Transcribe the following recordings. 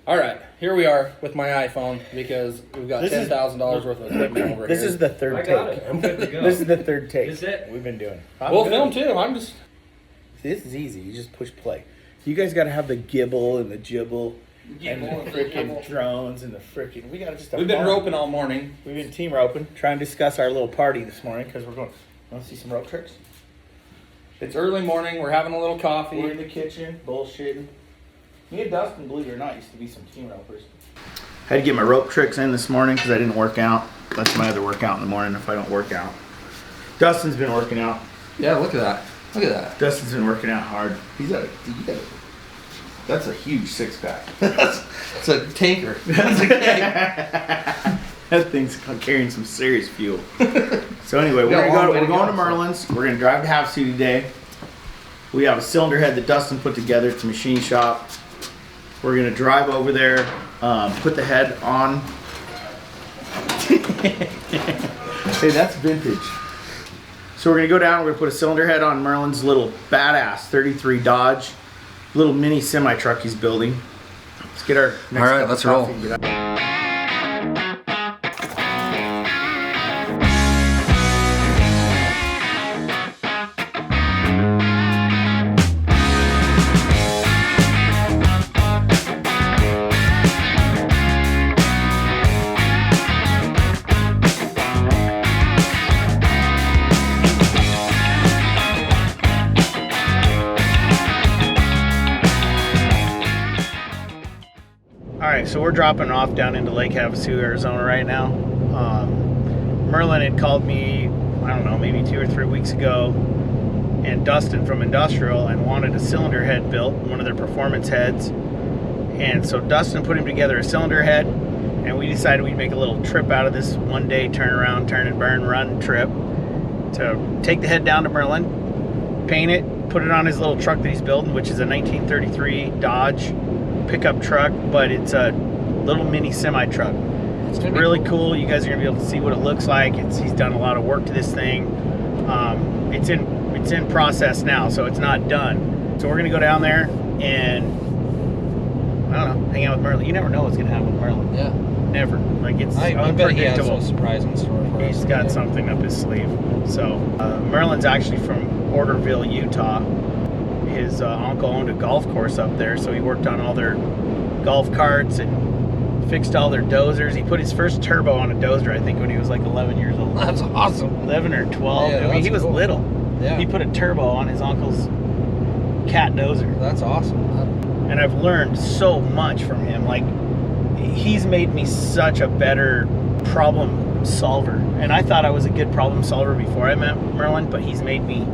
All right, here we are with my iPhone because we've got $10,000 worth of equipment over here. This is the third take. I'm good to go. This is the third take. Is it? We've been doing. We'll film too. I'm just. This is easy. You just push play. You guys got to have the gibble and the jibble and the freaking drones and the freaking. We got to just. We've been roping all morning. We've been team roping, trying to discuss our little party this morning because we're going. Want to see some rope tricks? It's early morning. We're having a little coffee. We're in the kitchen, bullshitting. Me and Dustin, believe it or not, used to be some team ropers. Had to get my rope tricks in this morning because I didn't work out. That's my other workout in the morning if I don't work out. Dustin's been working out. Yeah, look at that. Look at that. Dustin's been working out hard. That's a huge six pack. It's a tanker. That's a tank. That thing's carrying some serious fuel. So anyway, we're going to Merlin's. We're gonna drive to Havasu today. We have a cylinder head that Dustin put together at the machine shop. We're gonna drive over there, put the head on. Hey, that's vintage. So we're gonna go down. We're gonna put a cylinder head on Merlin's little badass 33 Dodge, little mini semi truck he's building. Let's get our next All right, let's roll. Alright, so we're dropping off down into Lake Havasu, Arizona right now. Merlin had called me, I don't know, maybe 2 or 3 weeks ago, and Dustin from Industrial, and wanted a cylinder head built, one of their performance heads. And so Dustin put him together a cylinder head, and we decided we'd make a little trip out of this one day turn around, turn and burn, run trip to take the head down to Merlin, paint it, put it on his little truck that he's building, which is a 1933 Dodge pickup truck, but it's a little mini semi truck. It's really cool. You guys are gonna be able to see what it looks like. He's done a lot of work to this thing. It's in process now, so it's not done. So we're gonna go down there and I don't know, hang out with Merlin. You never know what's gonna happen with Merlin. Yeah. Never. Like it's I bet he has unpredictable. a surprise in store for us. He's got something up his sleeve. So Merlin's actually from Orderville, Utah. His uncle owned a golf course up there, so he worked on all their golf carts and fixed all their dozers. He put his first turbo on a dozer, I think, when he was like 11 years old. That's awesome. 11 or 12. Yeah, I mean, he was cool. little. Yeah. He put a turbo on his uncle's cat dozer. That's awesome. And I've learned so much from him. Like, he's made me such a better problem solver. And I thought I was a good problem solver before I met Merlin, but he's made me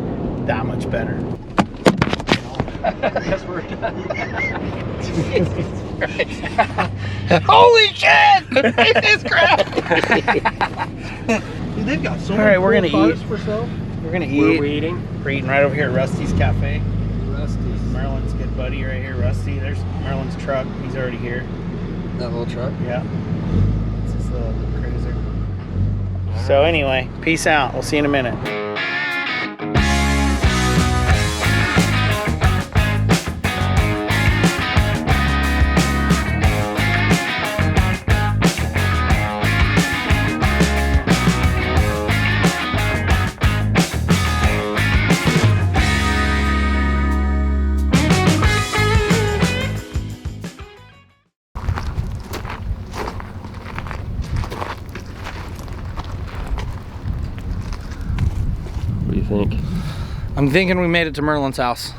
that much better. Because we're done. Holy shit! This crap! Dude, they've got so many cool cars for sale. We're gonna eat. Where are we eating? We're eating right over here at Rusty's Cafe. Rusty's. Merlin's good buddy right here, Rusty. There's Merlin's truck. He's already here. That little truck? Yeah. It's his little cruiser. So anyway, peace out. We'll see you in a minute. What do you think? I'm thinking we made it to Merlin's house.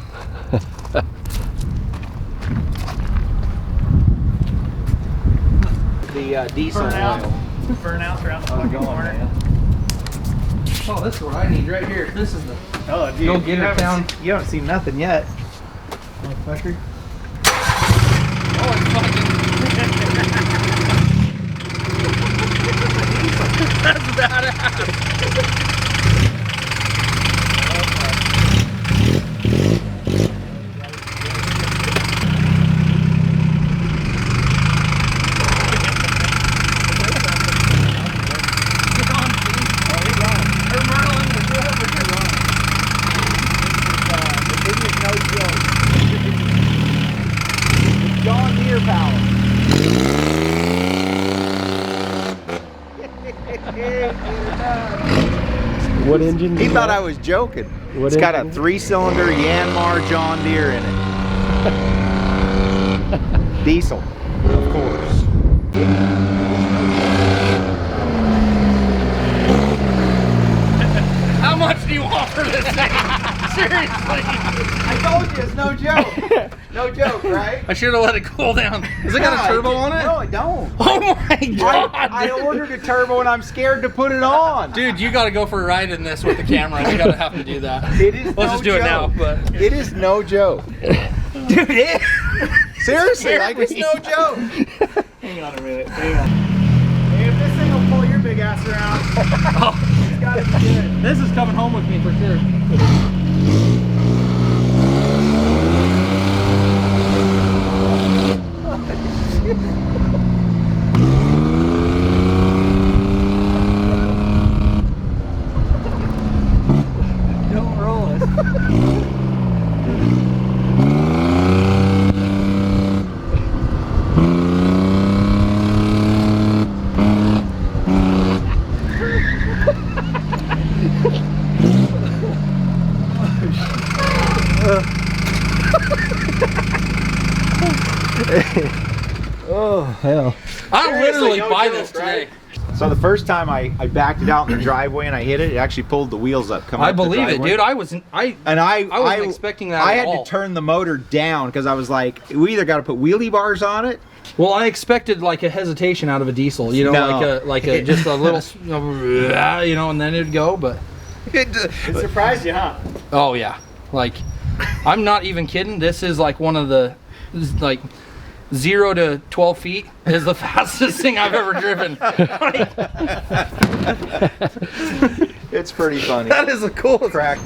The diesel oil. Burnouts around the fucking corner. Oh, this is what I need right here. This is the. Oh, dude. Go get her down. You haven't seen nothing yet. Motherfucker. Oh, it's fucking. That's badass. John Deere power. What engine? He thought I was joking. It's got a 3-cylinder Yanmar John Deere in it. Diesel, of course. How much do you want for this thing? Seriously. I told you, it's no joke. No joke, right? I should have let it cool down. Has it got a turbo on it? No, I don't. Oh my god! I ordered a turbo and I'm scared to put it on. Dude, you got to go for a ride in this with the camera. You got to have to do that. It is Let's just do it now. But it is no joke. dude, Seriously, like it's no joke. Hang on a minute. Hang on. Hey, if this thing will pull your big ass around, it's gotta be good. this is coming home with me for sure. Don't roll it. Oh hell! I literally no buy joke, this today. right? So the first time I backed it out in the driveway and I hit it, it actually pulled the wheels up. Coming I up the believe it, driveway. dude. I wasn't expecting that. I at had all. to turn the motor down because I was like, we either got to put wheelie bars on it. Well, I expected like a hesitation out of a diesel, you know, No. like a just a little, you know, and then it'd go. But It surprised you, huh? oh yeah, like I'm not even kidding. This is like one of the like 0 to 12 feet is the fastest thing I've ever driven. It's pretty funny. That is a cool Crack.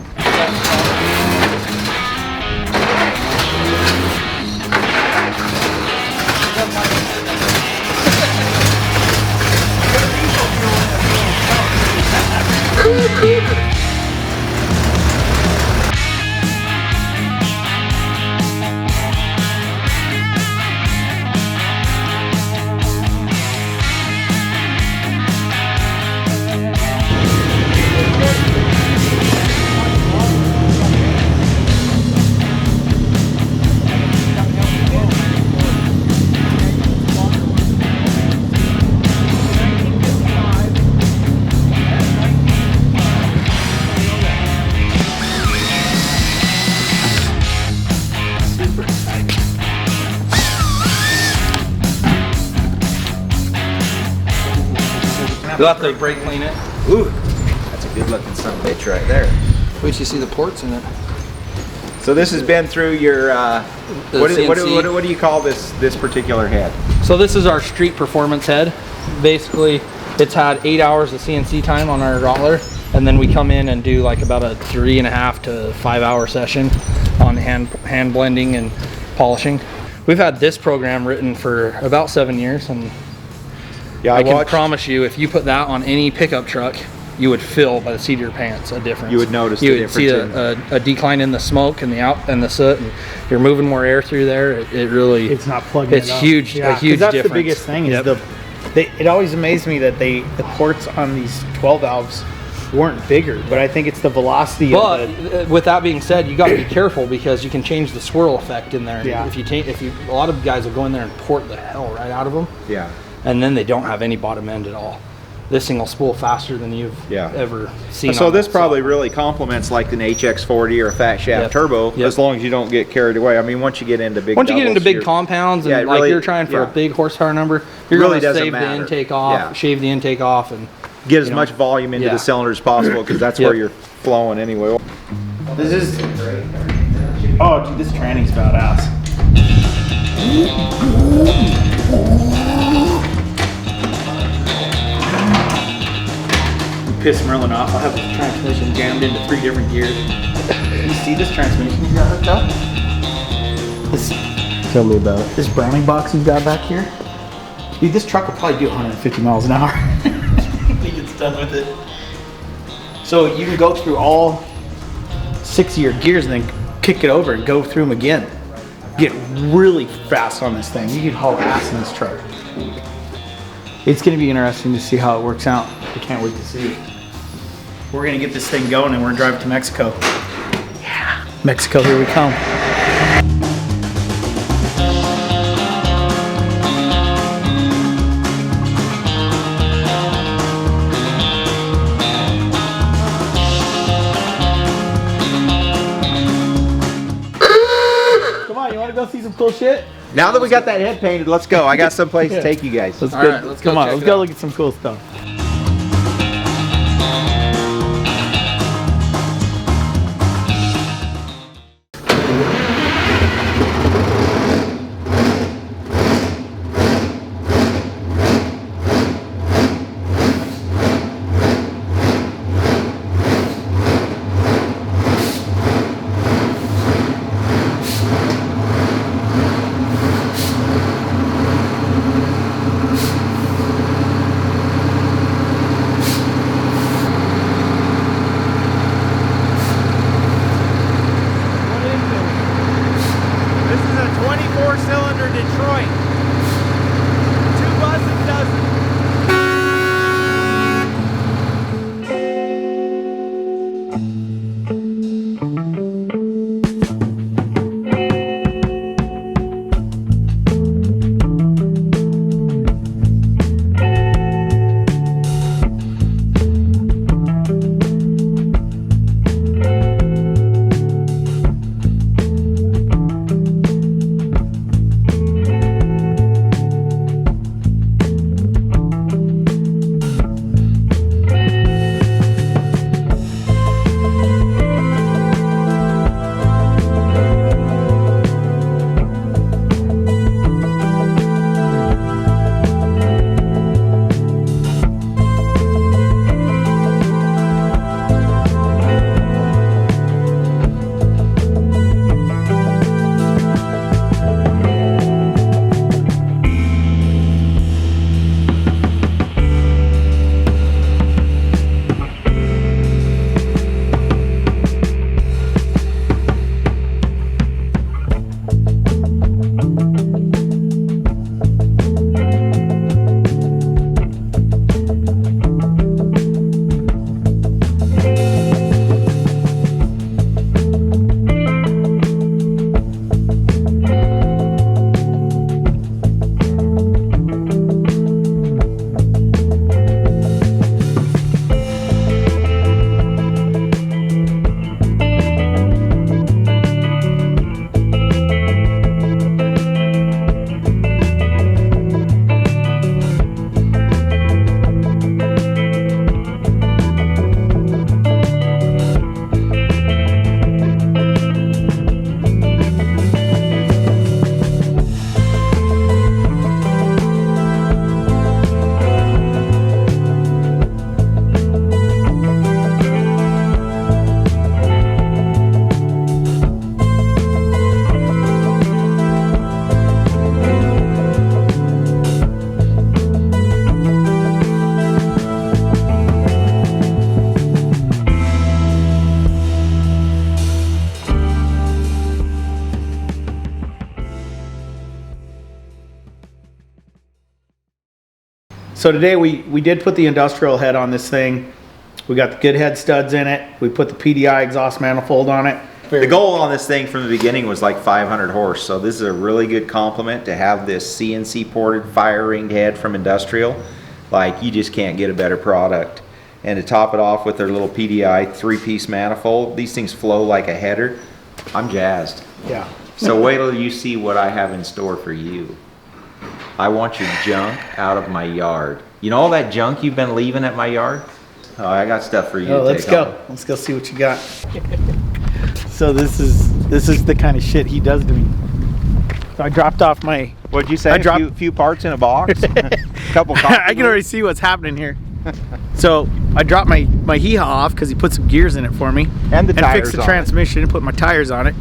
You'll have to brake clean it. Ooh, that's a good looking son of a bitch right there. Wait till you see the ports in it. So this has been through your, The what CNC. do you call this particular head? So this is our street performance head. Basically, it's had 8 hours of CNC time on our roller, and then we come in and do like about a 3.5 to 5 hour session on hand blending and polishing. We've had this program written for about 7 years, and Yeah, I can promise you, if you put that on any pickup truck, you would feel by the seat of your pants a difference. You would notice you the would see a decline in the smoke and the soot, and you're moving more air through there. It really, It's not plugging it's it up. huge, Yeah, a 'cause huge that's difference. the biggest thing is Yep. it always amazed me that the ports on these 12 valves weren't bigger, but I think it's the velocity But of the, with that being said, you got to be careful because you can change the swirl effect in there. Yeah. If you, a lot of guys will go in there and port the hell right out of them, Yeah. and then they don't have any bottom end at all. This thing will spool faster than you've Yeah. ever seen. So on this it. probably really complements like an HX40 or a fat shaft Yep. turbo, Yep. as long as you don't get carried away. I mean, once you get into big Once you get into doubles, big you're- compounds and Yeah, it like really- you're trying for yeah. a big horsepower number, you're Really going to doesn't save the matter. intake off, Yeah. shave the intake off, and get as you know, much volume into yeah. the cylinder as possible because that's Yep. where you're flowing anyway. this is, oh dude, this tranny's badass. Piss Merlin off. I'll have the transmission jammed into 3 different gears. You see this transmission he's got hooked up? Tell me about it. This Browning box he's got back here. Dude, this truck will probably do 150 miles an hour. He gets done with it. So you can go through all 6 of your gears and then kick it over and go through them again. Get really fast on this thing. You can haul ass in this truck. It's going to be interesting to see how it works out. I can't wait to see. We're going to get this thing going and we're driving to Mexico. Yeah, Mexico, here we come. Come on, you want to go see some cool shit? Now that we got that head painted, let's go. I got someplace to take you guys. Let's All go. right, let's go Come on, check let's it go out. look at some cool stuff. This is a 24-cylinder Detroit. 2 buzzing dozen. So today we did put the industrial head on this thing. We got the good head studs in it. We put the PDI exhaust manifold on it. The goal on this thing from the beginning was like 500 horse, so this is a really good compliment to have this CNC ported fire ringed head from Industrial. Like, you just can't get a better product. And to top it off with their little PDI 3-piece manifold, these things flow like a header. I'm jazzed. Yeah. So wait till you see what I have in store for you. I want your junk out of my yard. You know all that junk you've been leaving at my yard? Oh, I got stuff for you to Let's take go. home. Let's go see what you got. So this is the kind of shit he does to me. So I dropped off my. What'd you say? I dropped a few parts in a box? Couple coffee I can already see what's happening here. So I dropped my hee-haw off because he put some gears in it for me. And the tires fixed the on transmission and put my tires on it.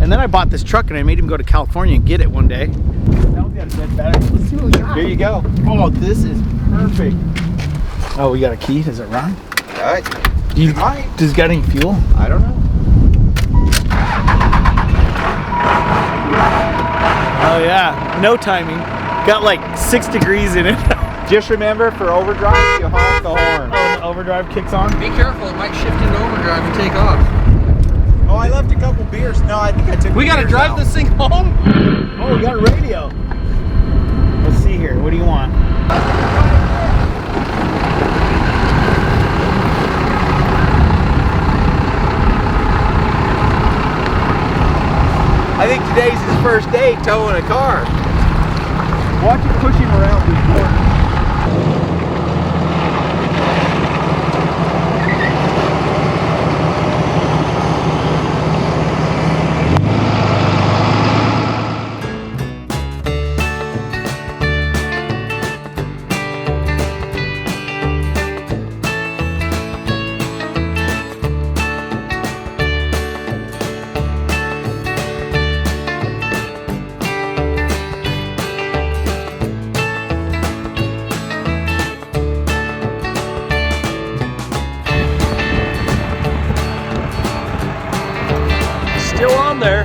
And then I bought this truck and I made him go to California and get it one day. Now we got a dead battery. Let's see what we got. Here you go. Oh, this is perfect. Oh, we got a key. Does it run? All right. Does it got any fuel? I don't know. Oh yeah, no timing. Got like 6 degrees in it. Just remember, for overdrive, you honk the horn. Oh, the overdrive kicks on. Be careful, it might shift into overdrive and take off. Oh, I left a couple beers. No, I think I took. We gotta drive this thing home. Oh, we got a radio. Let's see here. What do you want? I think today's his first day towing a car. Watch it push him around this corner. Still on there.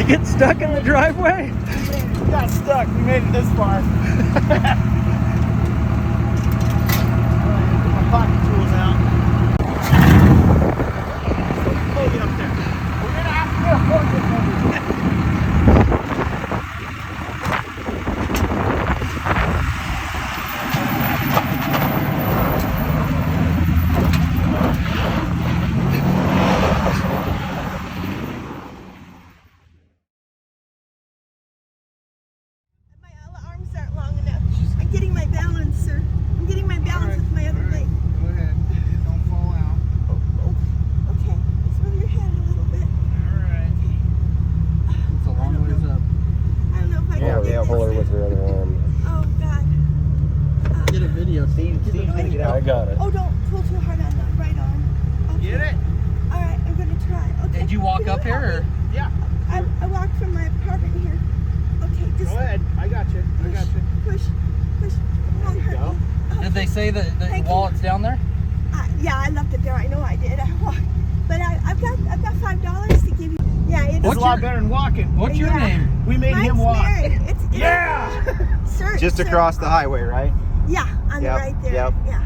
Get stuck in the driveway? We got stuck. We made it this far. Get my pocket tools out. Pull you up there. We're gonna have to get a forklift. Getting my balance, sir. I'm getting my balance with my other leg. Go ahead. Don't fall out. Oh, okay. Let's move your head a little bit. Alright. It's a long ways up. I don't know if I can get pull her this. with her other arm. Oh, God. Get a video. Steve's gonna get out. I got it. Oh, don't pull too hard on the right arm. Okay. Get it? All right, I'm going to try. Okay. Did you walk Can up here? help Or? me? Yeah. I walked from my apartment here. Okay, just Go ahead. I got you. I got you. push. Don't you hurt go. me. Oh, Did they say that the Thank you. wallet's down there? yeah, I left it there. I know I did. I walked. But I've got $5 to give you. Yeah, it's It's What's a lot your- better than walking. What's your Yeah. name? We made Mine's him walk. Mary. It's Yeah! Sir, Just sir. across the highway, right? Yeah, on Yep, the right there. yep. Yeah.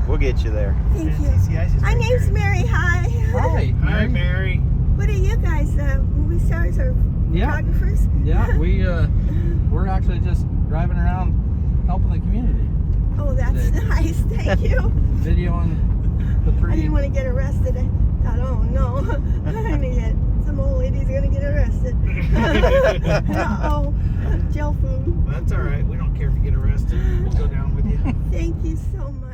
We'll get you there. Thank you. TCI's is My right name's there. Mary. Hi. Hi. Hi, Mary. What are you guys? Movie stars or Yeah. photographers? Yeah, we're actually just driving around helping the community. Oh, that's Today. nice. Thank you. Videoing the I pretty. didn't want to get arrested. I thought, oh no, I'm gonna get some old lady's gonna get arrested. Uh-oh, jail food. That's all right. We don't care if you get arrested. We'll go down with you. Thank you so much.